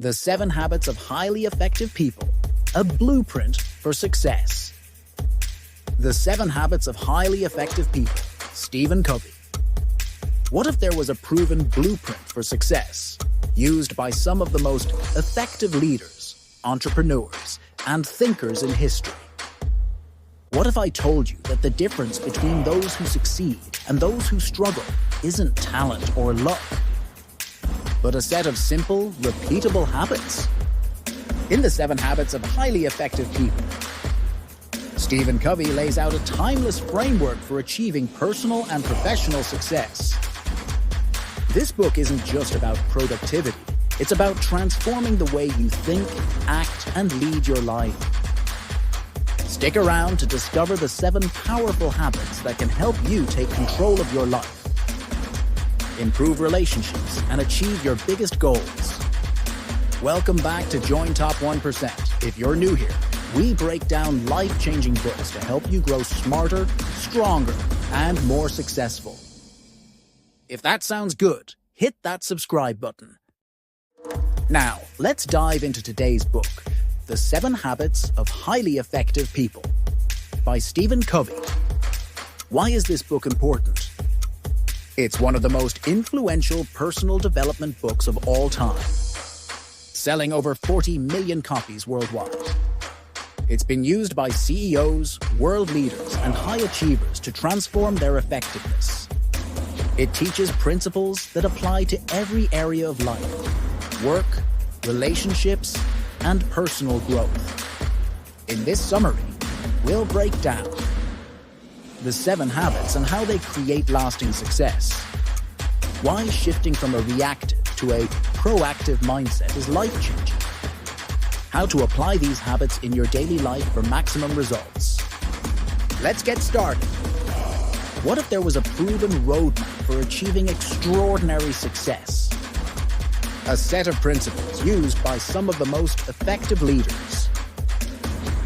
The 7 Habits of Highly Effective People, a blueprint for success. The 7 Habits of Highly Effective People, Stephen Covey. What if there was a proven blueprint for success, used by some of the most effective leaders, entrepreneurs, and thinkers in history? What if I told you that the difference between those who succeed and those who struggle isn't talent or luck, but a set of simple, repeatable habits? In the 7 Habits of Highly Effective People, Stephen Covey lays out a timeless framework for achieving personal and professional success. This book isn't just about productivity, it's about transforming the way you think, act, and lead your life. Stick around to discover the 7 powerful habits that can help you take control of your life, improve relationships, and achieve your biggest goals. Welcome back to Join Top 1%. If you're new here, we break down life-changing books to help you grow smarter, stronger, and more successful. If that sounds good, hit that subscribe button. Now, let's dive into today's book, The 7 Habits of Highly Effective People, by Stephen Covey. Why is this book important? It's one of the most influential personal development books of all time, selling over 40 million copies worldwide. It's been used by CEOs, world leaders, and high achievers to transform their effectiveness. It teaches principles that apply to every area of life: work, relationships, and personal growth. In this summary, we'll break down the 7 habits and how they create lasting success, why shifting from a reactive to a proactive mindset is life-changing, how to apply these habits in your daily life for maximum results. Let's get started. What if there was a proven roadmap for achieving extraordinary success? A set of principles used by some of the most effective leaders,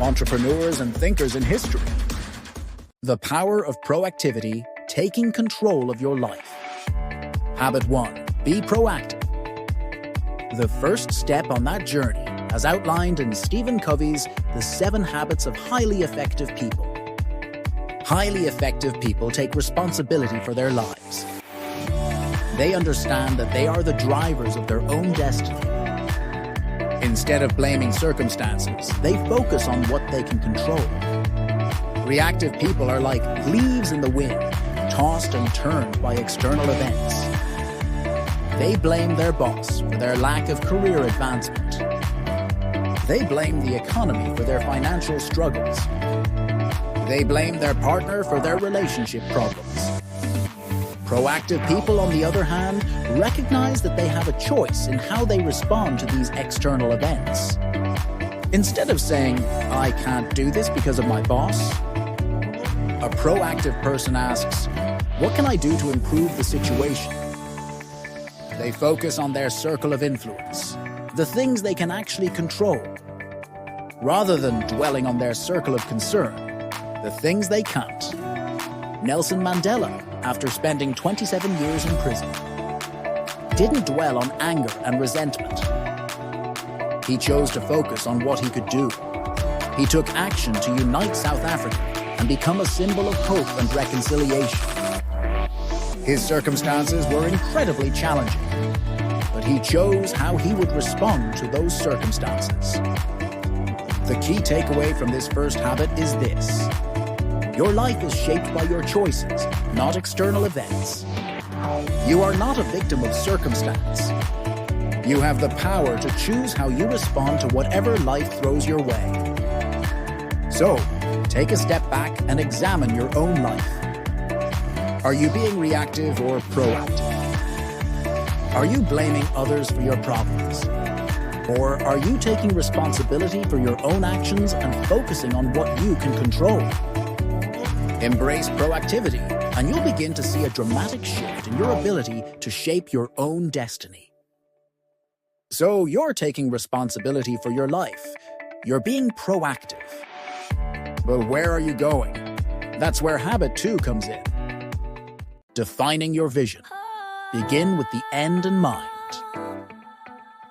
entrepreneurs, and thinkers in history. The power of proactivity, taking control of your life. Habit 1. Be proactive. The first step on that journey, as outlined in Stephen Covey's The 7 Habits of Highly Effective People. Highly effective people take responsibility for their lives. They understand that they are the drivers of their own destiny. Instead of blaming circumstances, they focus on what they can control. Reactive people are like leaves in the wind, tossed and turned by external events. They blame their boss for their lack of career advancement. They blame the economy for their financial struggles. They blame their partner for their relationship problems. Proactive people, on the other hand, recognize that they have a choice in how they respond to these external events. Instead of saying, "I can't do this because of my boss," a proactive person asks, "What can I do to improve the situation?" They focus on their circle of influence, the things they can actually control, rather than dwelling on their circle of concern, the things they can't. Nelson Mandela, after spending 27 years in prison, didn't dwell on anger and resentment. He chose to focus on what he could do. He took action to unite South Africa and become a symbol of hope and reconciliation. His circumstances were incredibly challenging, but he chose how he would respond to those circumstances. The key takeaway from this first habit is this: your life is shaped by your choices, not external events. You are not a victim of circumstance. You have the power to choose how you respond to whatever life throws your way. So, take a step back and examine your own life. Are you being reactive or proactive? Are you blaming others for your problems? Or are you taking responsibility for your own actions and focusing on what you can control? Embrace proactivity, and you'll begin to see a dramatic shift in your ability to shape your own destiny. So you're taking responsibility for your life. You're being proactive. But where are you going? That's where habit 2 comes in. Defining your vision. Begin with the end in mind.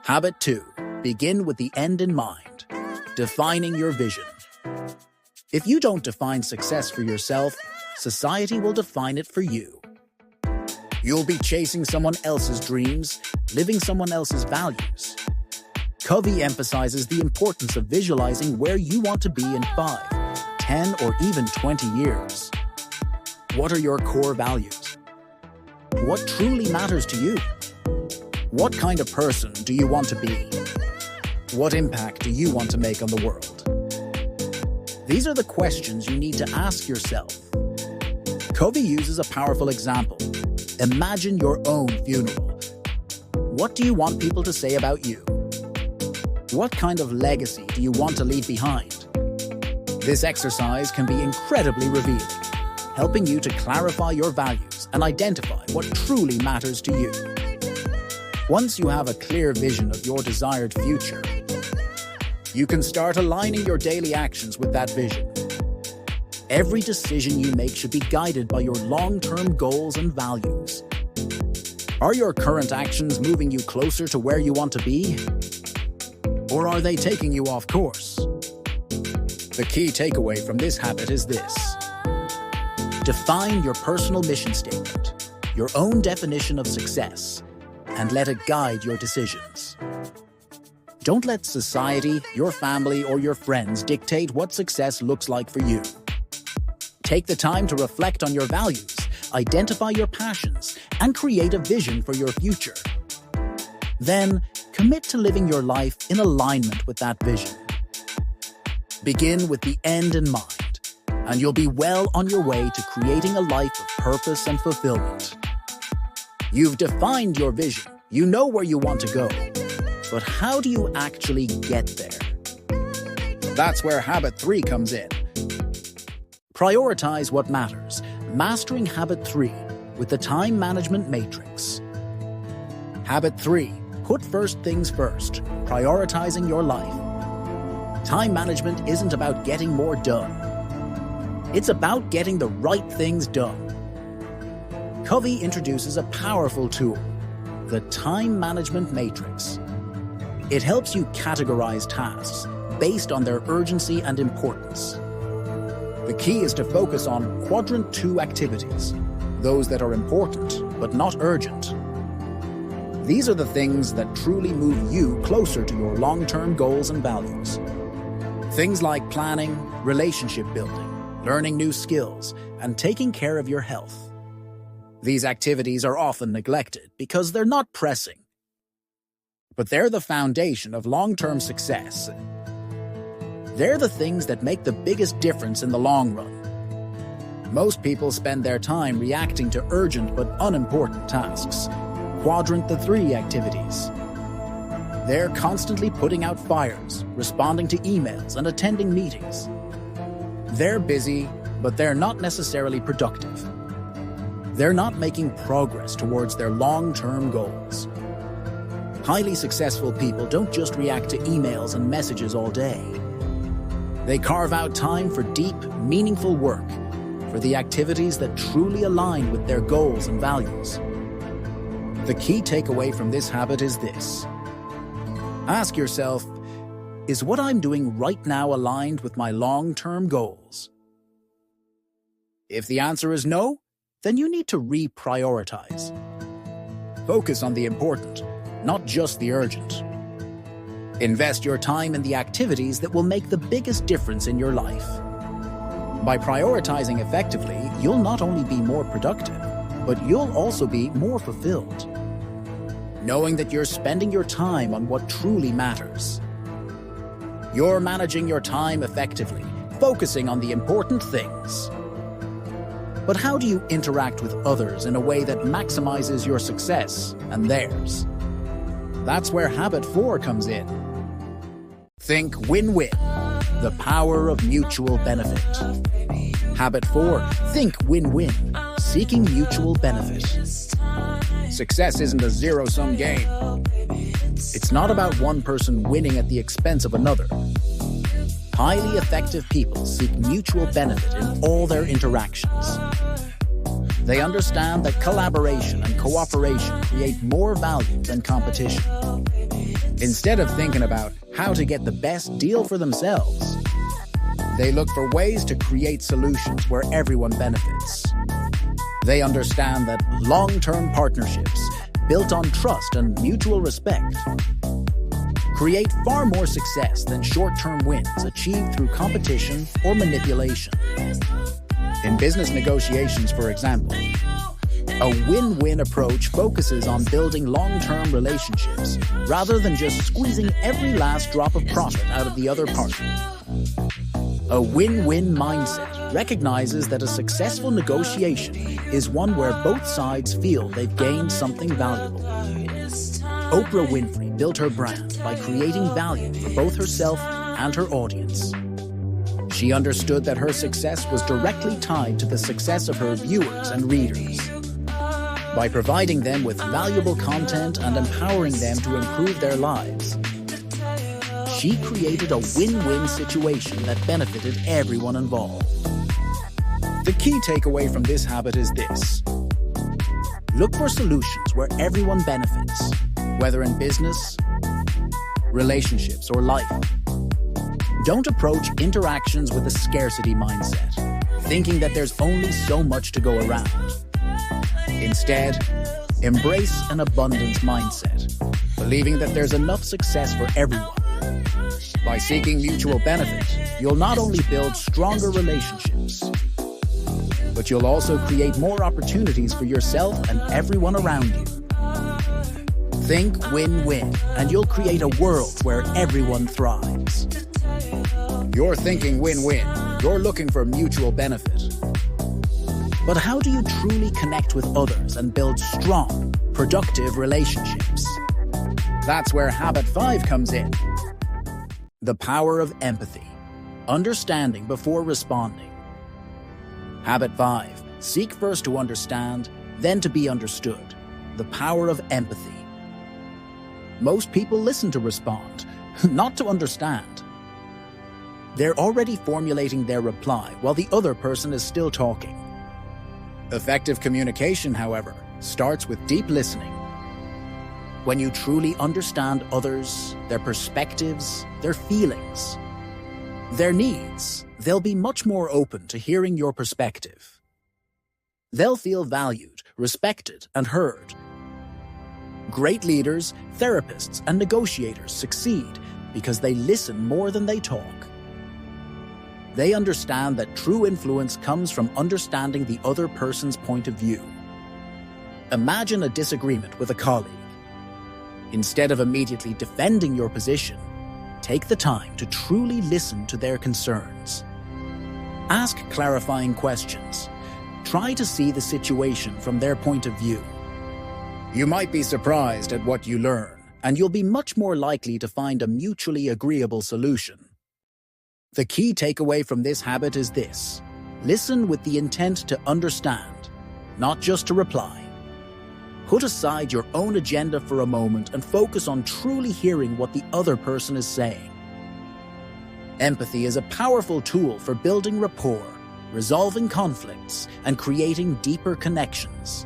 Habit 2. Begin with the end in mind, defining your vision. If you don't define success for yourself, society will define it for you. You'll be chasing someone else's dreams, living someone else's values. Covey emphasizes the importance of visualizing where you want to be in 5, 10, or even 20 years. What are your core values? What truly matters to you? What kind of person do you want to be? What impact do you want to make on the world? These are the questions you need to ask yourself. Covey uses a powerful example. Imagine your own funeral. What do you want people to say about you? What kind of legacy do you want to leave behind? This exercise can be incredibly revealing, helping you to clarify your values and identify what truly matters to you. Once you have a clear vision of your desired future, you can start aligning your daily actions with that vision. Every decision you make should be guided by your long-term goals and values. Are your current actions moving you closer to where you want to be? Or are they taking you off course? The key takeaway from this habit is this. Define your personal mission statement, your own definition of success, and let it guide your decisions. Don't let society, your family, or your friends dictate what success looks like for you. Take the time to reflect on your values, identify your passions, and create a vision for your future. Then, commit to living your life in alignment with that vision. Begin with the end in mind, and you'll be well on your way to creating a life of purpose and fulfillment. You've defined your vision, you know where you want to go, but how do you actually get there? That's where habit 3 comes in. Prioritize what matters, mastering habit 3 with the time management matrix. Habit 3, put first things first, prioritizing your life. Time management isn't about getting more done. It's about getting the right things done. Covey introduces a powerful tool, the time management matrix. It helps you categorize tasks based on their urgency and importance. The key is to focus on quadrant 2 activities, those that are important but not urgent. These are the things that truly move you closer to your long-term goals and values. Things like planning, relationship building, learning new skills, and taking care of your health. These activities are often neglected because they're not pressing. But they're the foundation of long-term success. They're the things that make the biggest difference in the long run. Most people spend their time reacting to urgent but unimportant tasks, quadrant 3 activities. They're constantly putting out fires, responding to emails, and attending meetings. They're busy, but they're not necessarily productive. They're not making progress towards their long-term goals. Highly successful people don't just react to emails and messages all day. They carve out time for deep, meaningful work, for the activities that truly align with their goals and values. The key takeaway from this habit is this. Ask yourself, is what I'm doing right now aligned with my long-term goals? If the answer is no, then you need to reprioritize. Focus on the important, not just the urgent. Invest your time in the activities that will make the biggest difference in your life. By prioritizing effectively, you'll not only be more productive, but you'll also be more fulfilled. Knowing that you're spending your time on what truly matters. You're managing your time effectively, focusing on the important things. But how do you interact with others in a way that maximizes your success and theirs? That's where habit 4 comes in. Think win-win, the power of mutual benefit. Habit 4, think win-win, seeking mutual benefit. Success isn't a zero-sum game. It's not about one person winning at the expense of another. Highly effective people seek mutual benefit in all their interactions. They understand that collaboration and cooperation create more value than competition. Instead of thinking about how to get the best deal for themselves, they look for ways to create solutions where everyone benefits. They understand that long-term partnerships built on trust and mutual respect create far more success than short-term wins achieved through competition or manipulation. In business negotiations, for example, a win-win approach focuses on building long-term relationships rather than just squeezing every last drop of profit out of the other party. A win-win mindset recognizes that a successful negotiation is one where both sides feel they've gained something valuable. Oprah Winfrey built her brand by creating value for both herself and her audience. She understood that her success was directly tied to the success of her viewers and readers. By providing them with valuable content and empowering them to improve their lives, she created a win-win situation that benefited everyone involved. The key takeaway from this habit is this: look for solutions where everyone benefits, whether in business, relationships, or life. Don't approach interactions with a scarcity mindset, thinking that there's only so much to go around. Instead, embrace an abundance mindset, believing that there's enough success for everyone. By seeking mutual benefit, you'll not only build stronger relationships, but you'll also create more opportunities for yourself and everyone around you. Think win-win, and you'll create a world where everyone thrives. You're thinking win-win. You're looking for mutual benefit. But how do you truly connect with others and build strong, productive relationships? That's where habit 5 comes in. The power of empathy. Understanding before responding. Habit 5. Seek first to understand, then to be understood. The power of empathy. Most people listen to respond, not to understand. They're already formulating their reply while the other person is still talking. Effective communication, however, starts with deep listening. When you truly understand others, their perspectives, their feelings, their needs, they'll be much more open to hearing your perspective. They'll feel valued, respected, and heard. Great leaders, therapists, and negotiators succeed because they listen more than they talk. They understand that true influence comes from understanding the other person's point of view. Imagine a disagreement with a colleague. Instead of immediately defending your position, take the time to truly listen to their concerns. Ask clarifying questions. Try to see the situation from their point of view. You might be surprised at what you learn, and you'll be much more likely to find a mutually agreeable solution. The key takeaway from this habit is this: listen with the intent to understand, not just to reply. Put aside your own agenda for a moment and focus on truly hearing what the other person is saying. Empathy is a powerful tool for building rapport, resolving conflicts, and creating deeper connections.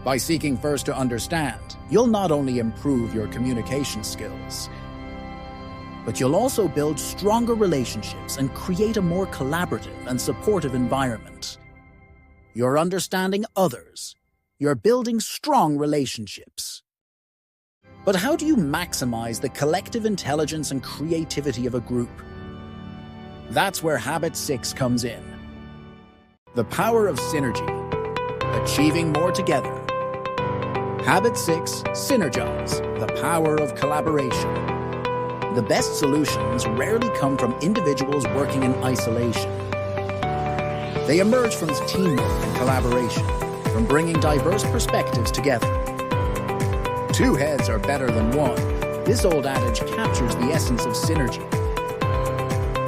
By seeking first to understand, you'll not only improve your communication skills, but you'll also build stronger relationships and create a more collaborative and supportive environment. You're understanding others. You're building strong relationships. But how do you maximize the collective intelligence and creativity of a group? That's where habit 6 comes in. The power of synergy. Achieving more together. Habit 6, synergize, the power of collaboration. The best solutions rarely come from individuals working in isolation. They emerge from teamwork and collaboration, from bringing diverse perspectives together. 2 heads are better than 1. This old adage captures the essence of synergy.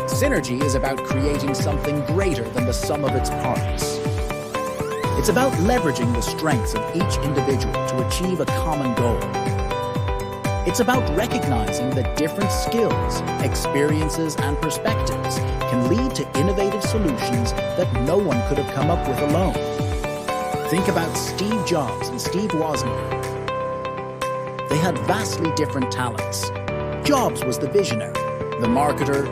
Synergy is about creating something greater than the sum of its parts. It's about leveraging the strengths of each individual to achieve a common goal. It's about recognizing that different skills, experiences, and perspectives can lead to innovative solutions that no one could have come up with alone. Think about Steve Jobs and Steve Wozniak. they had vastly different talents. Jobs was the visionary, the marketer,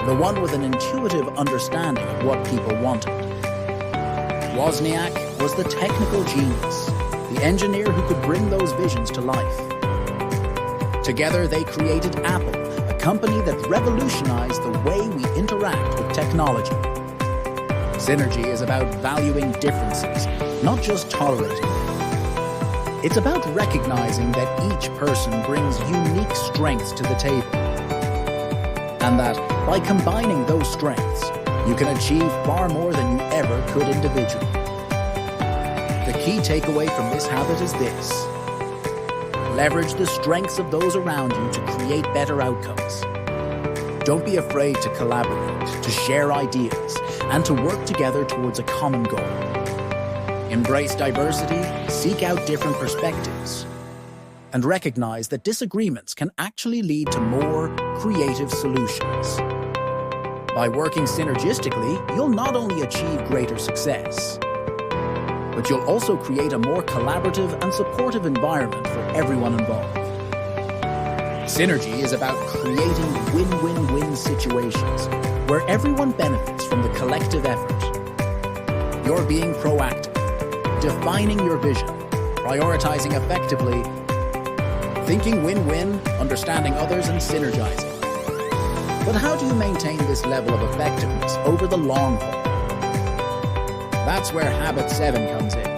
the one with an intuitive understanding of what people wanted. Wozniak was the technical genius, the engineer who could bring those visions to life. Together, they created Apple, a company that revolutionized the way we interact with technology. Synergy is about valuing differences, not just tolerating them. It's about recognizing that each person brings unique strengths to the table, and that by combining those strengths, you can achieve far more than you ever could individually. The key takeaway from this habit is this: leverage the strengths of those around you to create better outcomes. Don't be afraid to collaborate, to share ideas, and to work together towards a common goal. Embrace diversity, seek out different perspectives, and recognize that disagreements can actually lead to more creative solutions. By working synergistically, you'll not only achieve greater success, but you'll also create a more collaborative and supportive environment for everyone involved. Synergy is about creating win-win-win situations where everyone benefits from the collective effort. You're being proactive, defining your vision, prioritizing effectively, thinking win-win, understanding others, and synergizing. But how do you maintain this level of effectiveness over the long haul? That's where Habit 7 comes in.